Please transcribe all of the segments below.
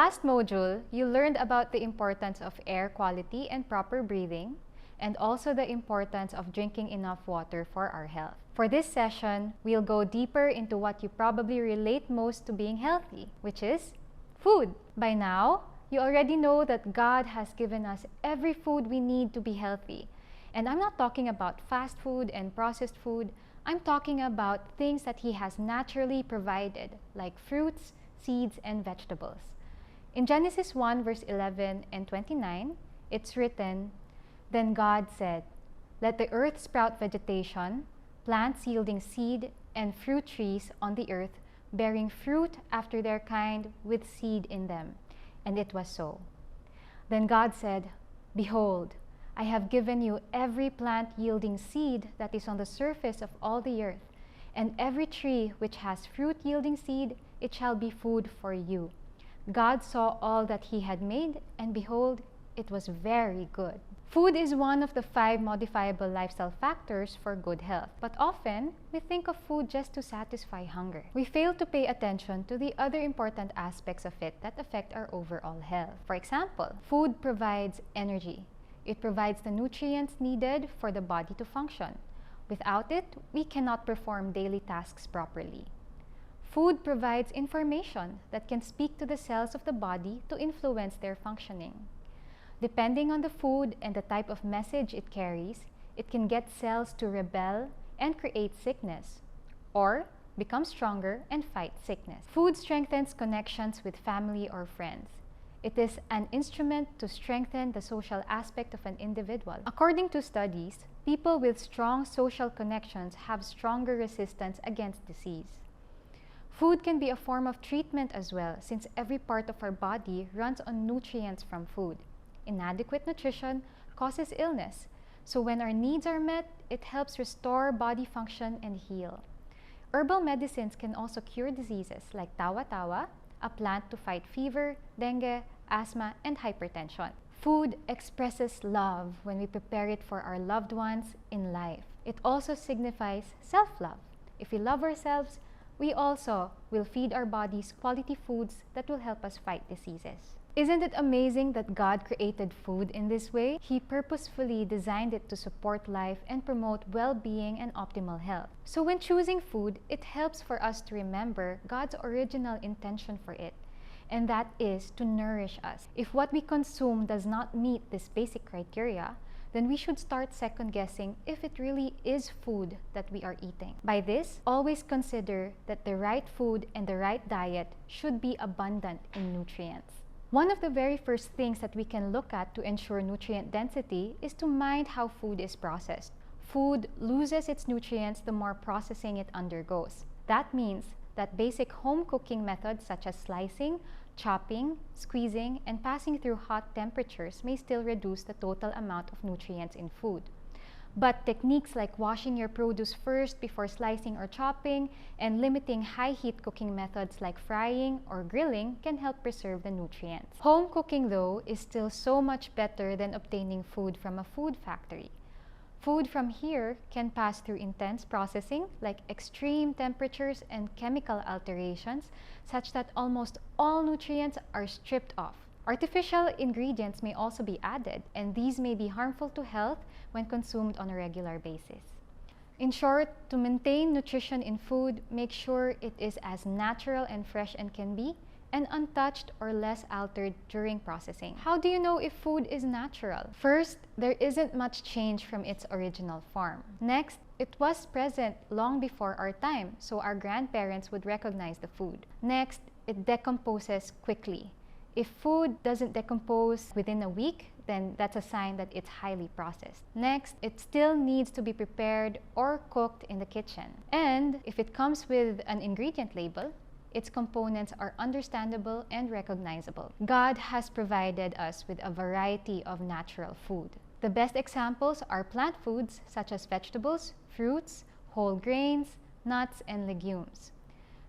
last module, you learned about the importance of air quality and proper breathing, and also the importance of drinking enough water for our health. For this session, we'll go deeper into what you probably relate most to being healthy, which is food. By now, you already know that God has given us every food we need to be healthy. And I'm not talking about fast food and processed food. I'm talking about things that He has naturally provided, like fruits, seeds, and vegetables. In Genesis 1 verse 11 and 29, it's written, "Then God said, 'Let the earth sprout vegetation, plants yielding seed, and fruit trees on the earth, bearing fruit after their kind with seed in them.' And it was so. Then God said, 'Behold, I have given you every plant yielding seed that is on the surface of all the earth, and every tree which has fruit yielding seed, it shall be food for you.' God saw all that He had made, and behold, it was very good." Food is one of the 5 modifiable lifestyle factors for good health. But often, we think of food just to satisfy hunger. We fail to pay attention to the other important aspects of it that affect our overall health. For example, food provides energy. It provides the nutrients needed for the body to function. Without it, we cannot perform daily tasks properly. Food provides information that can speak to the cells of the body to influence their functioning. Depending on the food and the type of message it carries, it can get cells to rebel and create sickness, or become stronger and fight sickness. Food strengthens connections with family or friends. It is an instrument to strengthen the social aspect of an individual. According to studies, people with strong social connections have stronger resistance against disease. Food can be a form of treatment as well, since every part of our body runs on nutrients from food. Inadequate nutrition causes illness, so when our needs are met, it helps restore body function and heal. Herbal medicines can also cure diseases like tawa-tawa, a plant to fight fever, dengue, asthma, and hypertension. Food expresses love when we prepare it for our loved ones in life. It also signifies self-love. If we love ourselves, we also will feed our bodies quality foods that will help us fight diseases. Isn't it amazing that God created food in this way? He purposefully designed it to support life and promote well-being and optimal health. So when choosing food, it helps for us to remember God's original intention for it, and that is to nourish us. If what we consume does not meet this basic criteria, then we should start second-guessing if it really is food that we are eating. By this, always consider that the right food and the right diet should be abundant in nutrients. One of the very first things that we can look at to ensure nutrient density is to mind how food is processed. Food loses its nutrients the more processing it undergoes. That means that basic home cooking methods such as slicing, chopping, squeezing, and passing through hot temperatures may still reduce the total amount of nutrients in food. But techniques like washing your produce first before slicing or chopping and limiting high heat cooking methods like frying or grilling can help preserve the nutrients. Home cooking, though, is still so much better than obtaining food from a food factory. Food from here can pass through intense processing like extreme temperatures and chemical alterations such that almost all nutrients are stripped off. Artificial ingredients may also be added, and these may be harmful to health when consumed on a regular basis. In short, to maintain nutrition in food, make sure it is as natural and fresh as can be, and untouched or less altered during processing. How do you know if food is natural? First, there isn't much change from its original form. Next, it was present long before our time, so our grandparents would recognize the food. Next, it decomposes quickly. If food doesn't decompose within a week, then that's a sign that it's highly processed. Next, it still needs to be prepared or cooked in the kitchen. And if it comes with an ingredient label, its components are understandable and recognizable. God has provided us with a variety of natural food. The best examples are plant foods such as vegetables, fruits, whole grains, nuts, and legumes.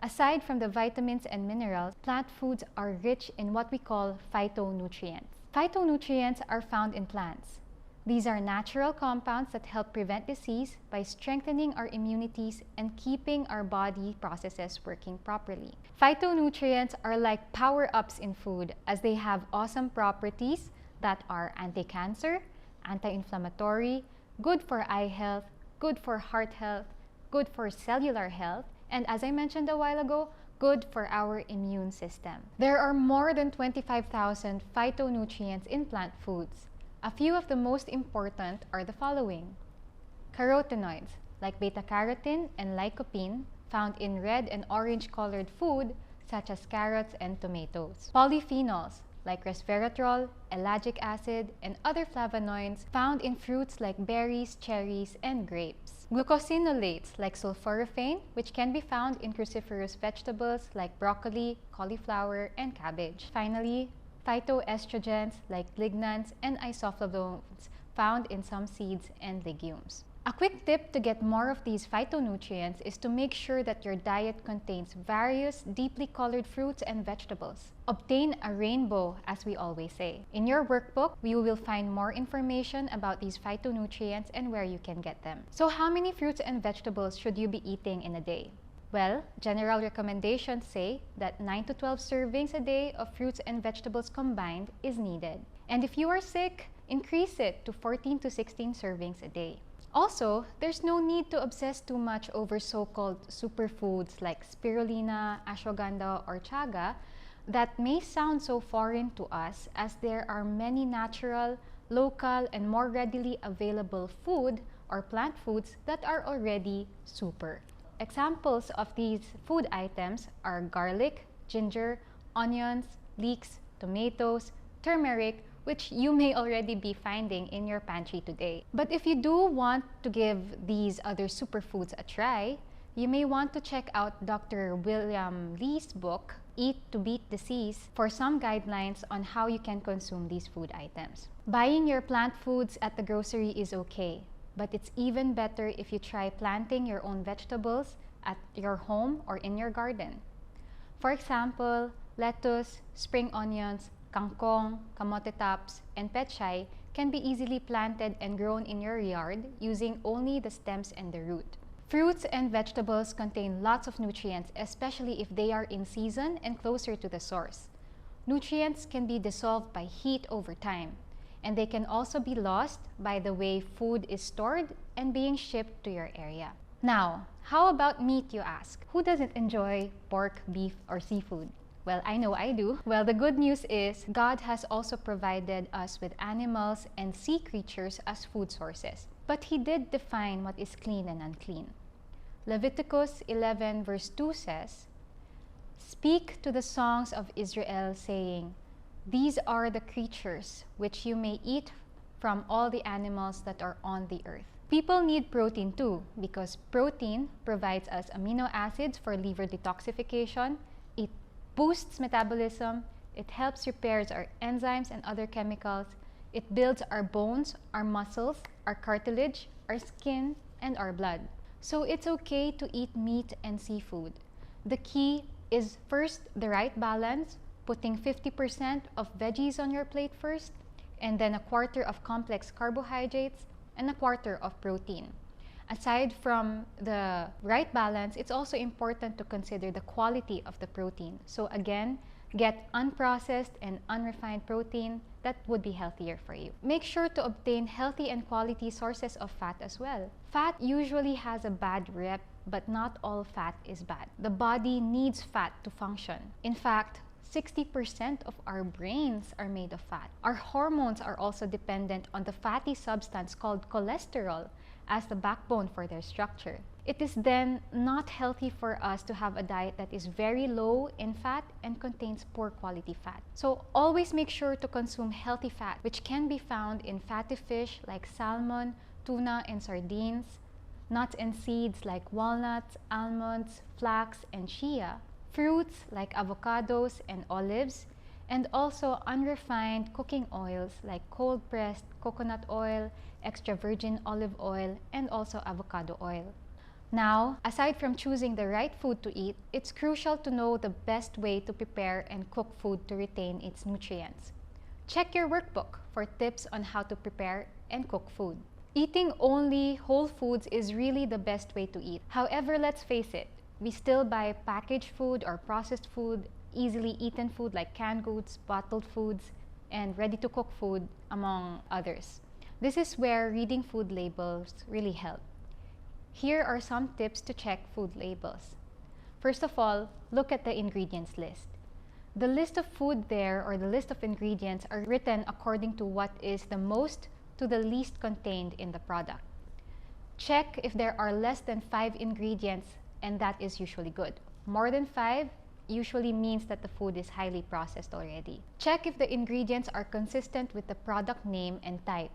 Aside from the vitamins and minerals, plant foods are rich in what we call phytonutrients. Phytonutrients are found in plants. These are natural compounds that help prevent disease by strengthening our immunities and keeping our body processes working properly. Phytonutrients are like power-ups in food as they have awesome properties that are anti-cancer, anti-inflammatory, good for eye health, good for heart health, good for cellular health, and as I mentioned a while ago, good for our immune system. There are more than 25,000 phytonutrients in plant foods. A few of the most important are the following. Carotenoids, like beta-carotene and lycopene, found in red and orange-colored food, such as carrots and tomatoes. Polyphenols, like resveratrol, ellagic acid, and other flavonoids found in fruits like berries, cherries, and grapes. Glucosinolates, like sulforaphane, which can be found in cruciferous vegetables like broccoli, cauliflower, and cabbage. Finally, phytoestrogens like lignans and isoflavones found in some seeds and legumes. A quick tip to get more of these phytonutrients is to make sure that your diet contains various deeply colored fruits and vegetables. Obtain a rainbow, as we always say. In your workbook, you will find more information about these phytonutrients and where you can get them. So how many fruits and vegetables should you be eating in a day? Well, general recommendations say that 9 to 12 servings a day of fruits and vegetables combined is needed. And if you are sick, increase it to 14 to 16 servings a day. Also, there's no need to obsess too much over so-called superfoods like spirulina, ashwagandha, or chaga that may sound so foreign to us, as there are many natural, local, and more readily available food or plant foods that are already super. Examples of these food items are garlic, ginger, onions, leeks, tomatoes, turmeric, which you may already be finding in your pantry today. But if you do want to give these other superfoods a try, you may want to check out Dr. William Lee's book, Eat to Beat Disease, for some guidelines on how you can consume these food items. Buying your plant foods at the grocery is okay, but it's even better if you try planting your own vegetables at your home or in your garden. For example, lettuce, spring onions, kangkong, kamote tops, and pechay can be easily planted and grown in your yard using only the stems and the root. Fruits and vegetables contain lots of nutrients, especially if they are in season and closer to the source. Nutrients can be dissolved by heat over time, and they can also be lost by the way food is stored and being shipped to your area. Now, how about meat, you ask? Who doesn't enjoy pork, beef, or seafood? Well, I know I do. Well, the good news is God has also provided us with animals and sea creatures as food sources. But He did define what is clean and unclean. Leviticus 11 verse 2 says, "Speak to the songs of Israel, saying, These are the creatures which you may eat from all the animals that are on the earth." People need protein too, because protein provides us amino acids for liver detoxification. It boosts metabolism, it helps repairs our enzymes and other chemicals, it builds our bones, our muscles, our cartilage, our skin, and our blood. So it's okay to eat meat and seafood. The key is first the right balance, putting 50% of veggies on your plate first, and then a quarter of complex carbohydrates, and a quarter of protein. Aside from the right balance, it's also important to consider the quality of the protein. So again, get unprocessed and unrefined protein that would be healthier for you. Make sure to obtain healthy and quality sources of fat as well. Fat usually has a bad rep, but not all fat is bad. The body needs fat to function. In fact, 60% of our brains are made of fat. Our hormones are also dependent on the fatty substance called cholesterol as the backbone for their structure. It is then not healthy for us to have a diet that is very low in fat and contains poor quality fat. So always make sure to consume healthy fat, which can be found in fatty fish like salmon, tuna, and sardines, nuts and seeds like walnuts, almonds, flax, and chia, fruits like avocados and olives, and also unrefined cooking oils like cold-pressed coconut oil, extra virgin olive oil, and also avocado oil. Now, aside from choosing the right food to eat, it's crucial to know the best way to prepare and cook food to retain its nutrients. Check your workbook for tips on how to prepare and cook food. Eating only whole foods is really the best way to eat. However, let's face it, we still buy packaged food or processed food, easily eaten food like canned goods, bottled foods, and ready-to-cook food, among others. This is where reading food labels really help. Here are some tips to check food labels. First of all, look at the ingredients list. The list of food there, or the list of ingredients, are written according to what is the most to the least contained in the product. Check if there are less than 5 ingredients, and that is usually good. More than 5 usually means that the food is highly processed already. Check if the ingredients are consistent with the product name and type.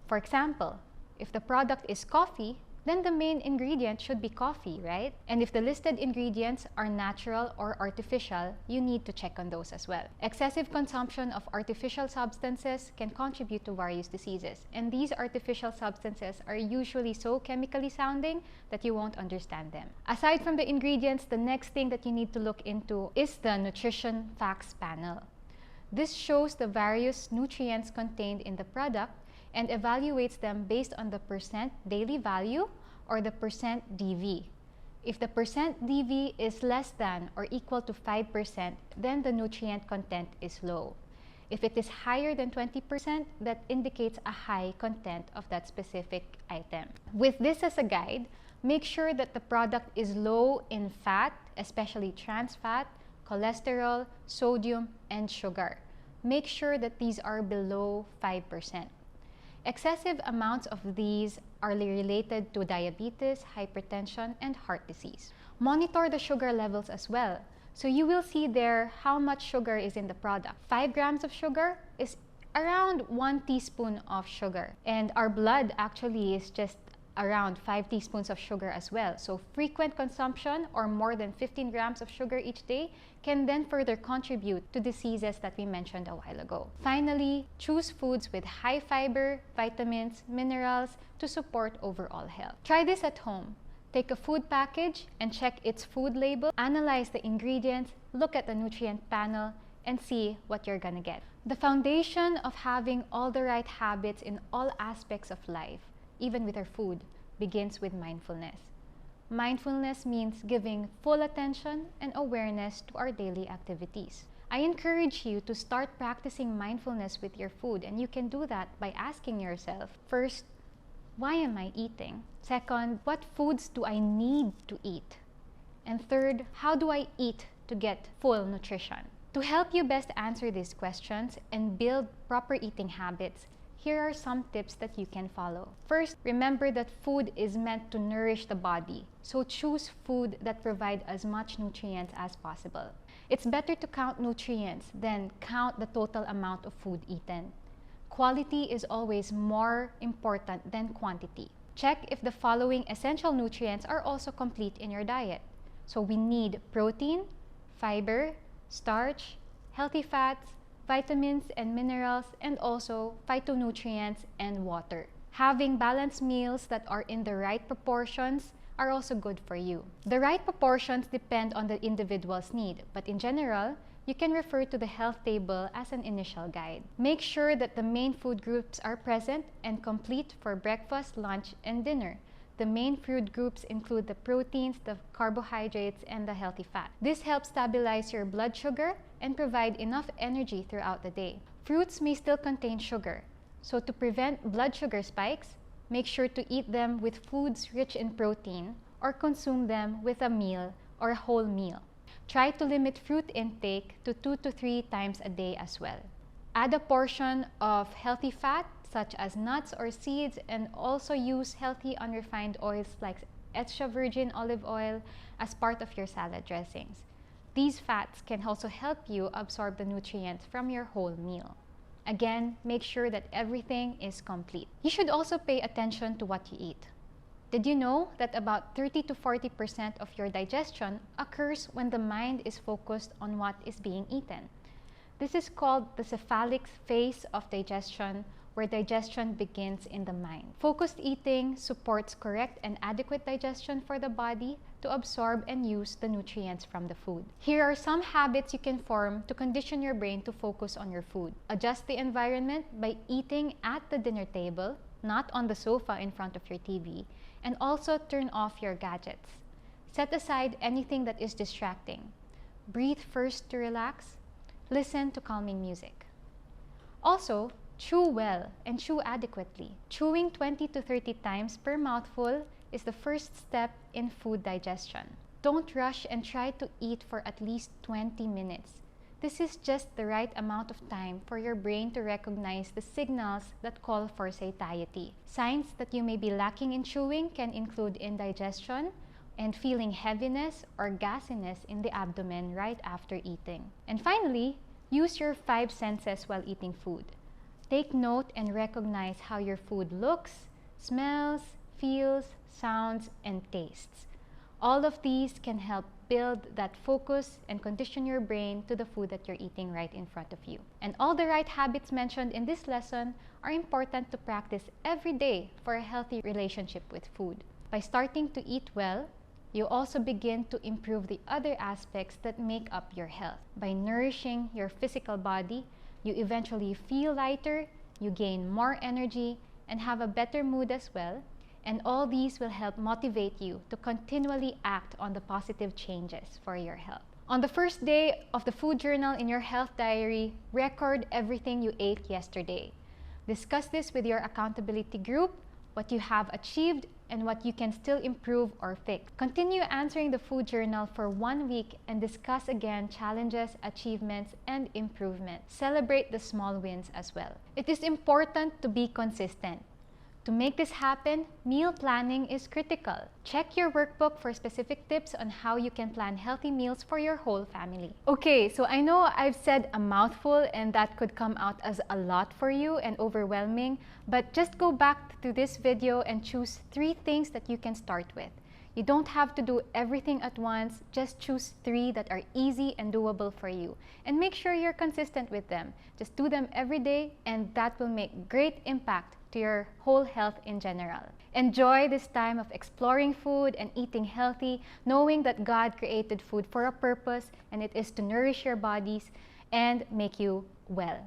For example, if the product is coffee, then the main ingredient should be coffee, right? And if the listed ingredients are natural or artificial, you need to check on those as well. Excessive consumption of artificial substances can contribute to various diseases, and these artificial substances are usually so chemically sounding that you won't understand them. Aside from the ingredients, the next thing that you need to look into is the nutrition facts panel. This shows the various nutrients contained in the product and evaluates them based on the percent daily value or the percent DV. If the percent DV is less than or equal to 5%, then the nutrient content is low. If it is higher than 20%, that indicates a high content of that specific item. With this as a guide, make sure that the product is low in fat, especially trans fat, cholesterol, sodium, and sugar. Make sure that these are below 5%. Excessive amounts of these are related to diabetes, hypertension, and heart disease. Monitor the sugar levels as well. So you will see there how much sugar is in the product. 5 grams of sugar is around 1 teaspoon of sugar. And our blood actually is just around 5 teaspoons of sugar as well. So frequent consumption or more than 15 grams of sugar each day can then further contribute to diseases that we mentioned a while ago. Finally, choose foods with high fiber, vitamins, minerals to support overall health. Try this at home. Take a food package and check its food label, analyze the ingredients, look at the nutrient panel, and see what you're gonna get. The foundation of having all the right habits in all aspects of life, even with our food, begins with mindfulness. Mindfulness means giving full attention and awareness to our daily activities. I encourage you to start practicing mindfulness with your food, and you can do that by asking yourself, first, why am I eating? Second, what foods do I need to eat? And third, how do I eat to get full nutrition? To help you best answer these questions and build proper eating habits, here are some tips that you can follow. First, remember that food is meant to nourish the body, so choose food that provide as much nutrients as possible. It's better to count nutrients than count the total amount of food eaten. Quality is always more important than quantity. Check if the following essential nutrients are also complete in your diet. So we need protein, fiber, starch, healthy fats, vitamins and minerals, and also phytonutrients and water. Having balanced meals that are in the right proportions are also good for you. The right proportions depend on the individual's need, but in general, you can refer to the health table as an initial guide. Make sure that the main food groups are present and complete for breakfast, lunch, and dinner. The main food groups include the proteins, the carbohydrates, and the healthy fat. This helps stabilize your blood sugar and provide enough energy throughout the day. Fruits may still contain sugar, so to prevent blood sugar spikes, make sure to eat them with foods rich in protein or consume them with a meal or a whole meal. Try to limit fruit intake to 2 to 3 times a day as well. Add a portion of healthy fat such as nuts or seeds, and also use healthy unrefined oils like extra virgin olive oil as part of your salad dressings. These fats can also help you absorb the nutrients from your whole meal. Again, make sure that everything is complete. You should also pay attention to what you eat. Did you know that about 30 to 40% of your digestion occurs when the mind is focused on what is being eaten? This is called the cephalic phase of digestion, where digestion begins in the mind. Focused eating supports correct and adequate digestion for the body to absorb and use the nutrients from the food. Here are some habits you can form to condition your brain to focus on your food. Adjust the environment by eating at the dinner table, not on the sofa in front of your TV, and also turn off your gadgets. Set aside anything that is distracting. Breathe first to relax. Listen to calming music. Also, chew well and chew adequately. Chewing 20 to 30 times per mouthful is the first step in food digestion. Don't rush and try to eat for at least 20 minutes. This is just the right amount of time for your brain to recognize the signals that call for satiety. Signs that you may be lacking in chewing can include indigestion and feeling heaviness or gassiness in the abdomen right after eating. And finally, use your 5 senses while eating food. Take note and recognize how your food looks, smells, feels, sounds, and tastes. All of these can help build that focus and condition your brain to the food that you're eating right in front of you. And all the right habits mentioned in this lesson are important to practice every day for a healthy relationship with food. By starting to eat well, you also begin to improve the other aspects that make up your health. By nourishing your physical body, you eventually feel lighter, you gain more energy, and have a better mood as well. And all these will help motivate you to continually act on the positive changes for your health. On the first day of the food journal in your health diary, record everything you ate yesterday. Discuss this with your accountability group, what you have achieved, and what you can still improve or fix. Continue answering the food journal for 1 week and discuss again challenges, achievements, and improvements. Celebrate the small wins as well. It is important to be consistent. To make this happen, meal planning is critical. Check your workbook for specific tips on how you can plan healthy meals for your whole family. Okay, so I know I've said a mouthful and that could come out as a lot for you and overwhelming, but just go back to this video and choose 3 things that you can start with. You don't have to do everything at once, just choose 3 that are easy and doable for you. And make sure you're consistent with them. Just do them every day and that will make great impact to your whole health in general. Enjoy this time of exploring food and eating healthy, knowing that God created food for a purpose and it is to nourish your bodies and make you well.